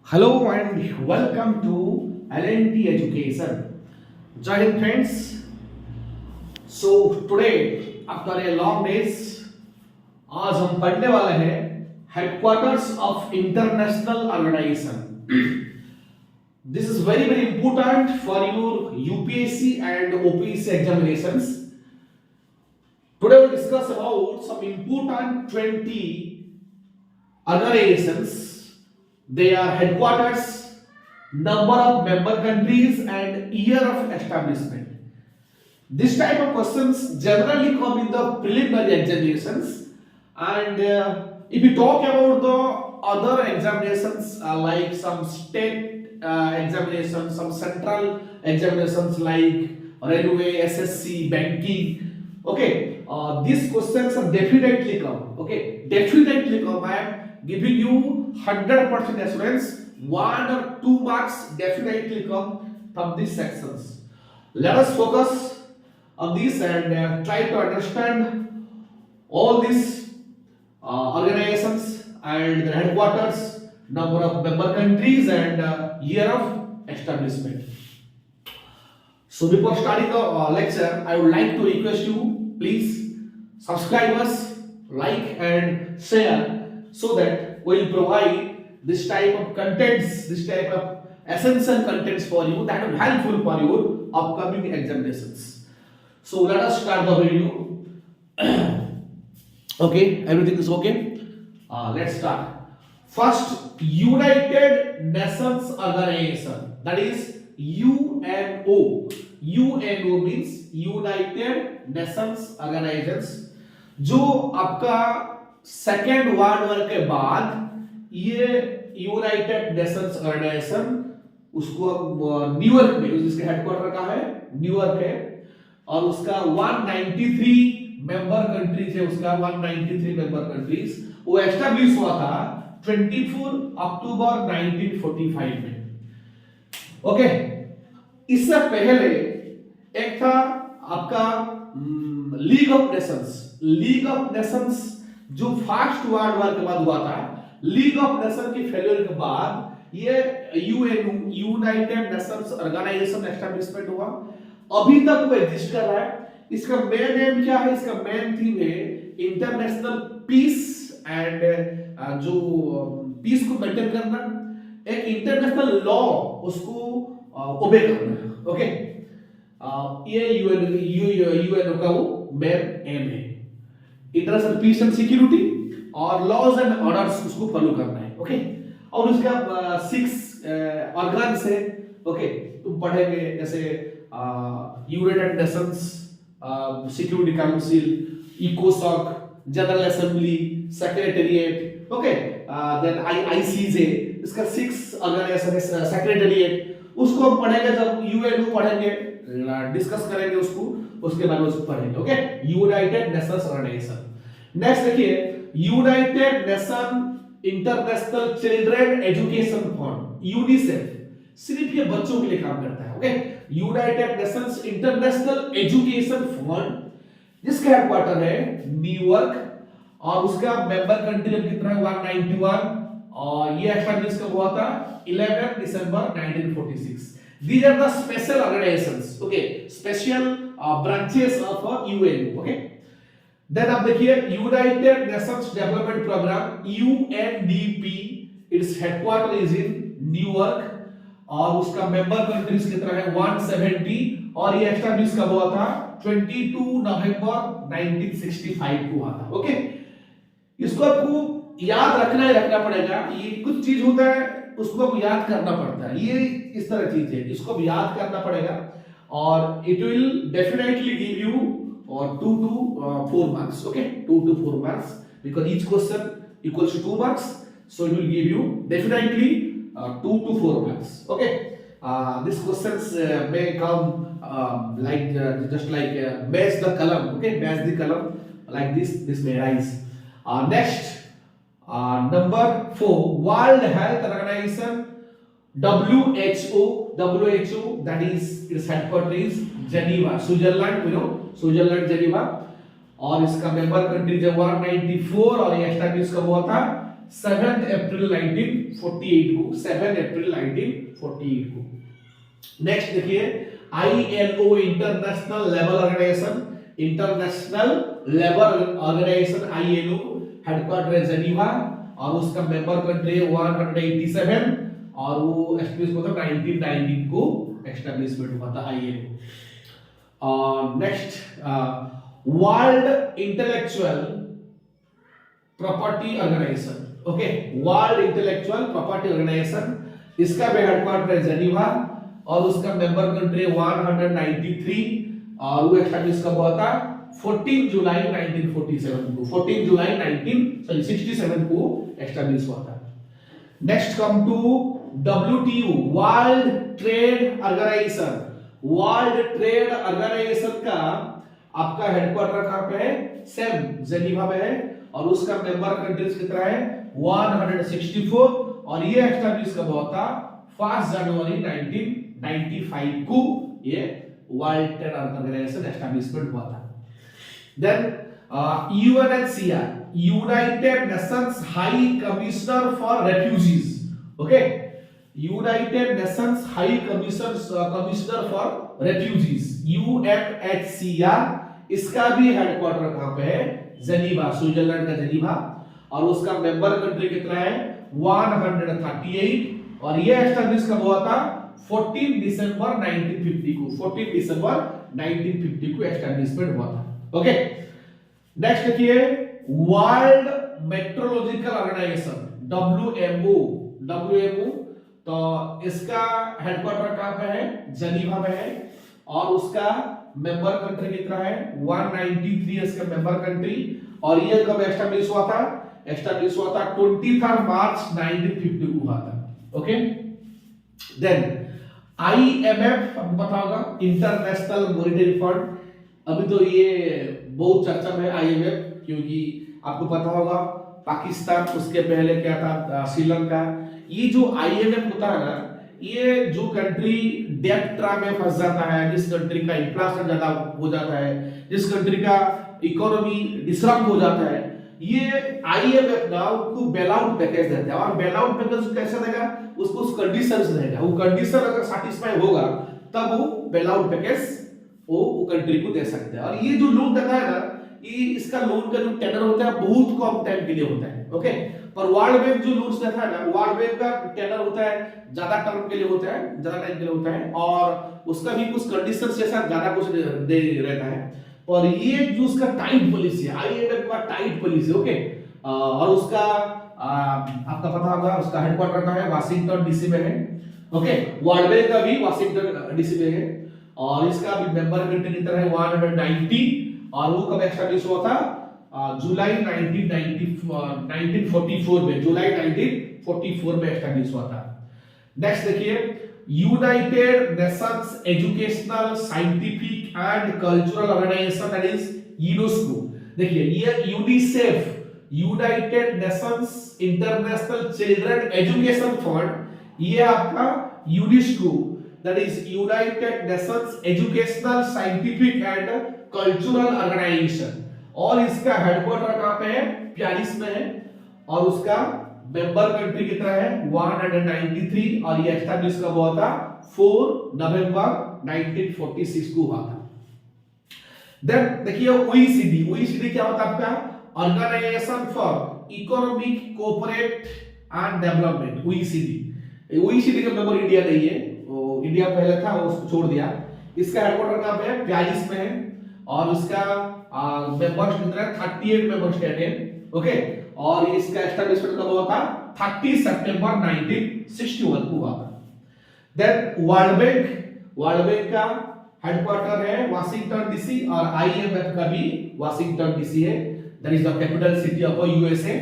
Hello and welcome to LNT Education. Jai Hind friends. So today after a long days आज हम पढ़ने वाले हैं headquarters of international organisation. This is very important for your UPSC and OPSC examinations. Today we'll discuss about some important 20 organizations. They are headquarters, number of member countries, and year of establishment. This type of questions generally come in the preliminary examinations, and if we talk about the other examinations like some state examinations, some central examinations like railway, SSC, banking, okay, these questions are definitely come. Okay, definitely come. I am giving you 100% assurance. 1 or 2 marks definitely come from these sections. Let us focus on this and try to understand all these organizations and their headquarters, number of member countries, and year of establishment. So before starting the lecture, I would like to request you, please subscribe us, like and share, so that we will provide this type of contents, this type of essential contents for you that will helpful for your upcoming examinations. So let us start the video. Okay, everything is okay. Let's start. First, United Nations Organization, that is UNO. UNO means United Nations Organizations. जो आपका second world war के बाद ये United Nations organisation उसको New York में, जिसका headquarter का है न्यूयॉर्क है, और उसका 193 मेंबर कंट्रीज है, उसका 193 मेंबर कंट्रीज वो एस्टैब्लिश हुआ था 24 अक्टूबर 1945 में. ओके, इससे पहले एक था आपका League of Nations. League of Nations जो फर्स्ट वर्ल्ड वॉर के बाद हुआ था, लीग ऑफ नेशन की फेलियर के बाद ये UN United Nations Organisation establishment हुआ. अभी तक वो एग्जिस्ट कर रहा है. इसका मेन एम क्या है? इसका मेन थीम है इंटरनेशनल पीस एंड जो पीस को मेंटेन करना, एक इंटरनेशनल लॉ उसको ओबे करना. ओके, ये यूएनओ का वो मेन एम है. इंटरनेशनल पीस एंड सिक्योरिटी और लॉज एंड ऑर्डर्स उसको फॉलो करना है. ओके, और उसका 6 ऑर्गन्स है. ओके, तुम पढ़ेंगे जैसे यूनाइटेड नेशंस सिक्योरिटी काउंसिल, इकोसॉक, General Assembly, Secretariat. Okay, then ICJ, इसका 6 ऑर्गेनाइजेशन है. सेक्रेटेरिएट उसको हम पढ़ेंगे जब यूएनओ पढ़ेंगे, डिस्कस करेंगे उसको, उसके बाद उसको पढ़ेंगे. Okay, United Nations organization. Next देखिए, United Nation International Children Education Fund, UNICEF. सिर्फ ये बच्चों के लिए काम करता है. Okay, United Nations International Education Fund, जिसका हेडक्वार्टर है न्यूयॉर्क, और उसका मेंबर कंट्री कितना है 191, और ये एस्टैब्लिश कब हुआ था 11 दिसंबर 1946. These are the special organizations. Okay, special branches of UN. Okay, then आप देखिए United Nations Development Programme UNDP, its headquarters is in New York, और उसका मेंबर कंट्रीज कितना है 170, और ये एस्टैब्लिश कब हुआ था 22 नवंबर 1965 को हुआ था. ओके, इसको आपको याद रखना ही रखना पड़ेगा. ये कुछ चीज होता है उसको आपको याद करना पड़ता है. ये इस तरह चीज है, इसको भी याद करना पड़ेगा, और it will definitely give you 2 to 4 marks. Okay, 2 to 4 marks because each question equals to 2 marks, so it will give you definitely 2 to 4 marks. Okay, these questions may come like just like match the column. Okay, match the column like this may arise. Next, number 4, World Health Organization, WHO, that is its headquarters is Geneva, Switzerland. You know, Switzerland, Geneva, और इसका member country है 194, और ये establish कब हुआ था 7 अप्रैल 1948 को, 7 अप्रैल 1948 को। नेक्स्ट देखिए ILO International Labour Organisation, International Labour Organisation ILO headquarter है जेनीवा और उसका मेंबर कंट्री है 187 और वो एस्टैब्लिश हुआ था 1919 को एस्टैब्लिशमेंट हुआ था ILO। Next World Intellectual Property Organisation, okay, World Intellectual Property Organisation, इसका भी हेडक्वार्टर है जेनीवा और उसका मेंबर कंट्री 193 और वो एस्टैब्लिश कब हुआ था 14 जुलाई 1947 को, 14 जुलाई 1967 को एस्टैब्लिश हुआ था। Next come to WTO World Trade Organisation, World Trade Organisation का आपका हेडक्वार्टर कहां पे है, सेम जेनीवा में है और उसका मेंबर कंट्रीज कितना है 164 और ये एस्टैब्लिश कब हुआ था 1 जनवरी 1995 को ये वर्ल्ड ट्रेड ऑर्गेनाइजेशन एस्टैब्लिशमेंट हुआ था। Then UNHCR United Nations High Commissioner for Refugees, okay, United Nations High Commissioner for Refugees UNHCR, इसका भी हेडक्वार्टर कहां पे है जेनीवा, स्विट्जरलैंड का जेनीवा और उसका मेंबर कंट्री कितना है 138 और ये एस्टैब्लिश कब हुआ था 14 दिसंबर 1950 को, 14 दिसंबर 1950 को एस्टैब्लिशमेंट हुआ था। ओके, नेक्स्ट देखिए वर्ल्ड मेट्रोलॉजिकल ऑर्गेनाइजेशन WMO, तो इसका हेडक्वार्टर कहां पे है जेनीवा में है और उसका मेंबर कंट्री कितना है 193 इसका मेंबर कंट्री और ये कब एस्टैब्लिश हुआ था 23 मार्च 1950 को हुआ था। ओके, देन IMF आपको पता होगा इंटरनेशनल मॉनेटरी फंड, अभी तो ये बहुत चर्चा में IMF क्योंकि आपको पता होगा पाकिस्तान, उसके पहले क्या था श्रीलंका। ये जो IMF होता है ना, ये जो कंट्री डेट ट्रैप में फंस जाता है, जिस कंट्री का इन्फ्लेशन ज्यादा हो जाता है, जिस कंट्री का इकोनॉमी डिसरप्ट हो जाता है, ये IMF ना उसको बेल आउट पैकेज देता है और बेल आउट पैकेज कैसे देगा उसको उस कंडीशंस रहेगा, वो कंडीशन अगर सैटिस्फाई होगा तब वो बेल आउट पैकेज वो कंट्री को दे सकते हैं। और ये जो लोन देता है ना, ये इसका लोन का जो टेनर होता है बहुत कम टाइम के लिए होता है। ओके, पर वर्ल्ड बैंक जो लोन्स देता है ना, वर्ल्ड बैंक का टेनर होता है ज्यादा टर्म के लिए होता है, ज्यादा टाइम के लिए होता है और उसका भी कुछ कंडीशंस के साथ ज्यादा कुछ दे रहता है। और ये जो उसका टाइट पॉलिसी है, IMF का टाइट पॉलिसी, ओके, और उसका आपका पता होगा उसका हेडक्वार्टर कहां है वाशिंगटन DC में है। ओके, वर्ल्ड बैंक का भी वाशिंगटन DC में है और इसका भी मेंबर कंट्री कितना है 190 और वो कब एस्टैब्लिश हुआ था जुलाई 1944 में, जुलाई 1944 में एस्टैब्लिश हुआ था। नेक्स्ट देखिए United Nations Educational Scientific and Cultural Organisation that is UNESCO. देखिए ये UNICEF United Nations International Children Education Fund, ये आपका UNESCO that is United Nations Educational Scientific and Cultural Organisation और इसका हेडक्वार्टर कहां पे है पेरिस में है और उसका मेंबर कंट्री कितना है 193 और ये एस्टैब्लिश कब हुआ था 4 नवंबर 1946 को हुआ था। देन देखिए OECD क्या होता है आपका Organisation for Economic Cooperate and Development. OECD का मेंबर इंडिया नहीं है, वो इंडिया पहले था वो उसको छोड़ दिया। इसका हेडक्वार्टर कहां पे है पेरिस में है और उसका मेंबर्स कितना है 38 मेंबर स्टेट है। ओके, और इसका एस्टैब्लिशमेंट कब हुआ था 30 सितंबर 1961 को हुआ था। देन वर्ल्ड बैंक का हेडक्वार्टर है वाशिंगटन DC और IMF का भी वाशिंगटन DC है, that is the capital city of USA।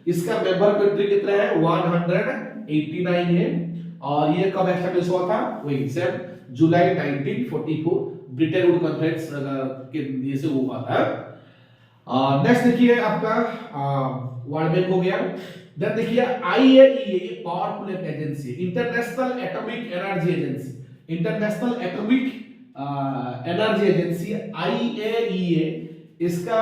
इसका मेंबर कंट्री कितना है 189 है और ये कब एस्टैब्लिश हुआ था वही same July 1944 Britain would conference के ये से हुआ था। नेक्स्ट देखिए आपका वर्ल्ड बैंक हो गया। देन देखिए IAEA powerful agency, international atomic energy agency, international atomic energy agency IAEA, इसका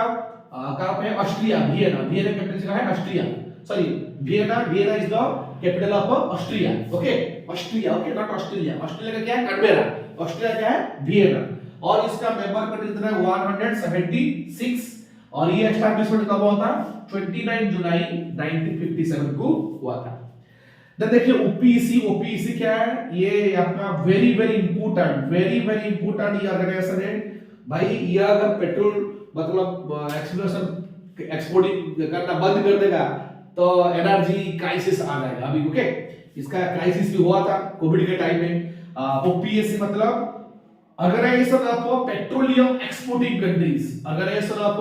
कहां पे है ऑस्ट्रिया, वियना कैपिटल का है Austria. sorry, Vienna is the capital of Austria. Okay, Austria, okay, not Australia. Australia का क्या है? कैनबेरा. ऑस्ट्रिया क्या है? वियना. और इसका मेंबर कंट्री कितना है? 176. और ये एस्टैब्लिशमेंट कब हुआ था? 29 जुलाई 1957 को हुआ था. देन देखिए ओपीईसी क्या है? ये आपका वेरी वेरी इंपॉर्टेंट ये ऑर्गेनाइजेशन है भाई. ये अगर पेट्रोल मतलब एक्सप्लोरेशन एक्सपोर्टिंग करना बंद कर देगा तो एनर्जी क्राइसिस आ जाएगा अभी. ओके, इसका क्राइसिस भी हुआ था कोविड के टाइम में. ओपीएससी मतलब Organisation of Petroleum Exporting Countries, Organisation of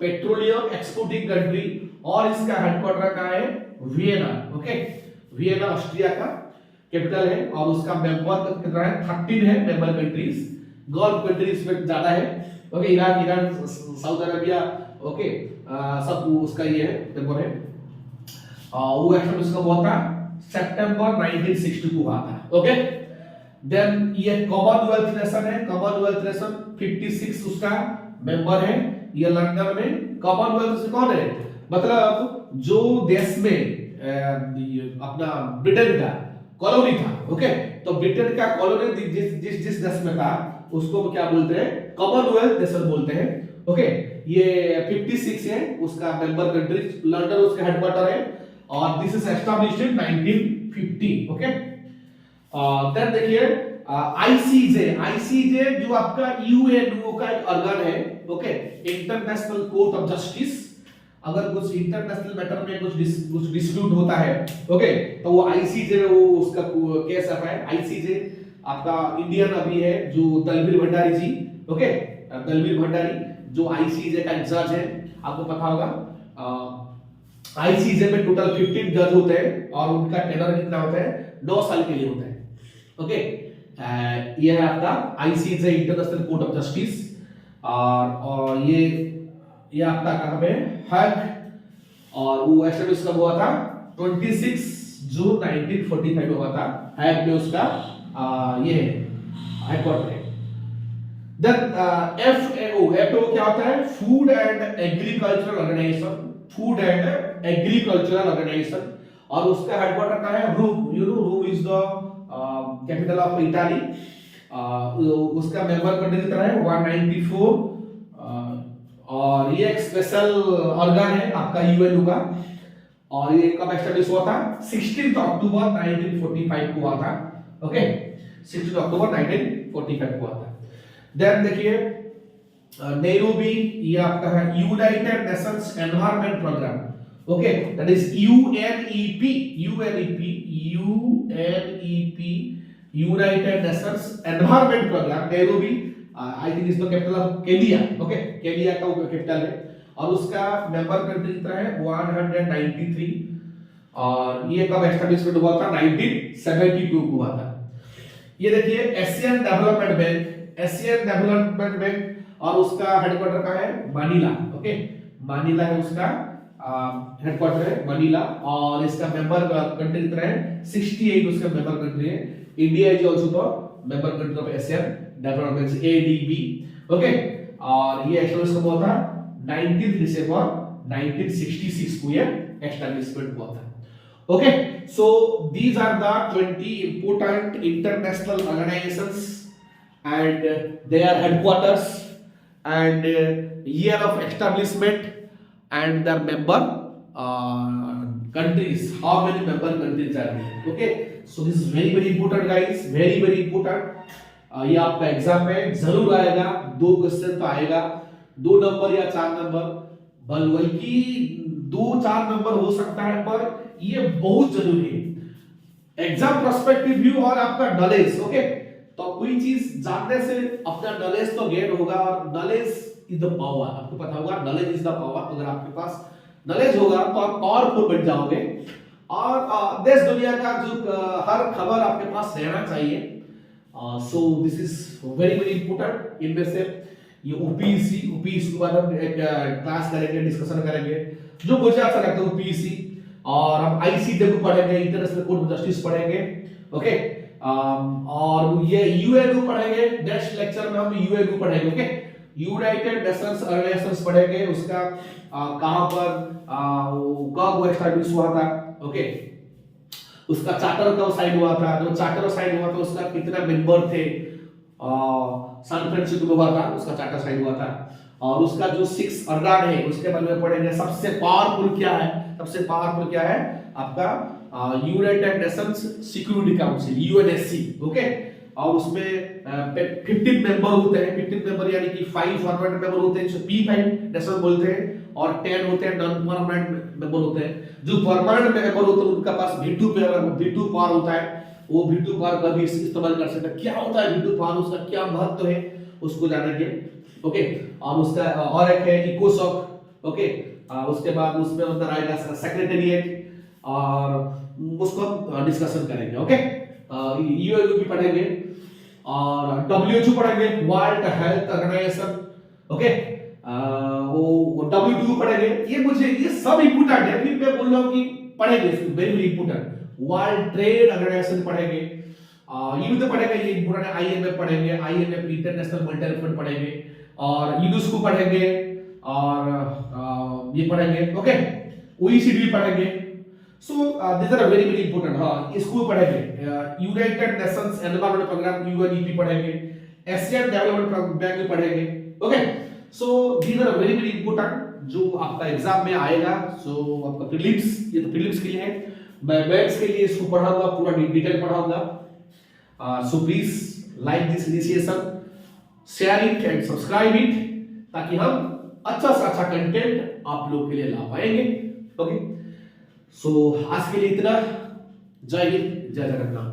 Petroleum Exporting Country. और इसका हेडक्वार्टर कहां है? वियना. ओके, वियना ऑस्ट्रिया का कैपिटल है. और उसका मेंबर कितना है? 13 है मेंबर कंट्रीज. गल्फ कंट्रीज में ज्यादा है. Okay, Iran south Arabia, okay, सब उसका ये है मेंबर है. वो एस्टैब्लिश कब हुआ था? सितंबर 1960 को हुआ था. ओके, देन ये कॉमनवेल्थ नेशन है. कॉमनवेल्थ नेशन 56 उसका मेंबर है. ये लंदन में. कॉमनवेल्थ से कौन है? मतलब जो देश में अपना ब्रिटेन का कॉलोनी था. ओके, तो ब्रिटेन का कॉलोनी जिस देश में था उसको क्या बोलते हैं? कॉमनवेल्थ नेशन बोलते हैं. ओके, ये 56 है उसका मेंबर कंट्री. लंदन उसका हेडक्वार्टर है. और this is established in 1950. Okay, then देखिए आईसीजे जो आपका यूएनओ का एक ऑर्गन है. Okay, International Court of Justice. अगर कुछ इंटरनेशनल मैटर में कुछ डिस्प्यूट होता है, ओके, तो वो आईसीजे में वो उसका केस आता है. आईसीजे आपका इंडियन अभी है जो दलवीर भंडारी जी. ओके, दलवीर भंडारी जो आईसीजे का जज है, आपको पता होगा. आईसीजे में टोटल 15 जज होते हैं और उनका टेनर कितना होता है? 9 साल के लिए होता है. ओके, ये है आपका ICJ international Court of justice. और ये आपका कहां पे हैग. और वो एस्टैब्लिश कब हुआ था? 26 जून 1945 में हुआ था. हैग में उसका ये है हेडक्वार्टर है. देन एफएओ क्या होता है? Food and agricultural organization. Food and agricultural organization. और उसका हेडक्वार्टर कहां है? Rome. You know Rome is the capital of Italy. उसका मेंबर कंट्री कितना है? 194. और ये एक स्पेशल ऑर्गन है आपका यूएनओ का. और ये कब एस्टैब्लिश हुआ था? 16 अक्टूबर 1945 को हुआ था. ओके, 16 अक्टूबर 1945 को हुआ था. देन देखिए नैरोबी, ये आपका है United Nations Environment Programme. Okay, that is UNEP. United Nations Environment Programme. Nairobi I think is the capital of Kenya. Okay, Kenya का कैपिटल है. और उसका मेंबर कंट्री कितना है? 193. और ये कब एस्टैब्लिशमेंट हुआ था? 1972 को हुआ था. ये देखिए Asian Development bank. Asian Development bank. और उसका हेडक्वार्टर कहां है? मनीला. ओके, मनीला है उसका हेडक्वार्टर है मनीला. और इसका मेंबर कंट्री कितना है? 68 उसका मेंबर कंट्री है. India is also the member country of Asian development ADB. Okay, और ये एस्टैब्लिश कब हुआ था? 19 दिसंबर 1966 को ये एस्टैब्लिशमेंट हुआ था. Okay, so these are the 20 important international organizations and their headquarters and year of establishment and their member countries. How many member countries are there? Okay, so this is very important guys, very important. ये आपका exam में जरूर आएगा. 2 question तो आएगा, 2 number या 4 number, बल्कि 2-4 number हो सकता है, पर ये बहुत जरूरी है. एग्जाम पर्सपेक्टिव व्यू और आपका नॉलेज. ओके, तो कोई चीज जानने से अपना नॉलेज तो गेन होगा. और नॉलेज इज द पावर. आपको पता होगा नॉलेज इज द पावर. अगर आपके पास नॉलेज होगा तो आप पावरफुल बन जाओगे. और देश दुनिया का जो हर खबर आपके पास रहना चाहिए. So this is very important. इनमें से ये ओपीसी के बारे में एक क्लास करेंगे, डिस्कशन करेंगे. जो मुझे अच्छा लगता है ओपीसी. और हम आईसीजे को पढ़ेंगे, इंटरनेशनल कोर्ट ऑफ जस्टिस पढ़ेंगे. ओके, और ये यूएनओ पढ़ेंगे. नेक्स्ट लेक्चर में हम यूएनओ पढ़ेंगे. ओके, यूनाइटेड नेशंस ऑर्गेनाइजेशंस पढ़ेंगे, उसका कहां पर वो कब वो एस्टैब्लिश हुआ था, ओके, उसका चार्टर कब साइन हुआ था, जो चार्टर साइन हुआ था उसका कितना मेंबर थे, सैन फ्रांसिस्को में हुआ था, उसका चार्टर साइन हुआ था, और उसका जो 6 अर्गान है उसके बारे में पढ़ेंगे। सबसे पावरफुल क्या है, सबसे पावरफुल क्या है आपका United Nations Security council, UNSC, okay, और उसमें 15 मेंबर होते हैं, 15 मेंबर यानी कि 5 परमानेंट मेंबर होते हैं जिसे P5 नेशन बोलते हैं, और 10 होते हैं नॉन परमानेंट मेंबर होते हैं। जो परमानेंट मेंबर होते हैं उनका पास वीटो पावर होता है, वो वीटो पावर का भी इस्तेमाल कर सकते हैं। क्या होता है वीटो पावर, उसका क्या महत्व है उसको जानेंगे, ओके। और उसका और एक है इकोसॉक, ओके, उसके बाद उसमें अंदर आएगा सेक्रेटेरिएट, और उसको हम डिस्कशन करेंगे, ओके। यूएनओ भी पढ़ेंगे, और डब्ल्यूएचओ पढ़ेंगे, वर्ल्ड हेल्थ ऑर्गेनाइजेशन, ओके, वो W2 पढ़ेंगे। ये सब इंपोर्टेंट है, फिर मैं बोल रहा हूं कि पढ़ेंगे इसको, very very important. World Trade Organisation पढ़ेंगे, ये भी तो पढ़ेंगे, ये इंपोर्टेंट है। आईएमएफ पढ़ेंगे, आईएमएफ इंटरनेशनल मॉनेटरी फंड पढ़ेंगे, और यूनेस्को पढ़ेंगे, और ये पढ़ेंगे, ओके, ओईसीडी पढ़ेंगे। So this are very very important. हाँ, इसको पढ़ेंगे, United Nations Environment Programme UNEP पढ़ेंगे, एशियन डेवलपमेंट बैंक भी पढ़ेंगे, okay. So these are very very important जो आपका एग्जाम में आएगा। सो आपका प्रीलिम्स, ये तो प्रीलिम्स के लिए है, मैं मेंस के लिए इसको पढ़ाऊंगा, पूरा डिटेल पढ़ाऊंगा। So please like this initiation, share it and subscribe it, ताकि हम अच्छा से अच्छा कंटेंट आप लोग के लिए ला पाएंगे, ओके। सो आज के लिए इतना। जय हिंद, जय जगन्नाथ।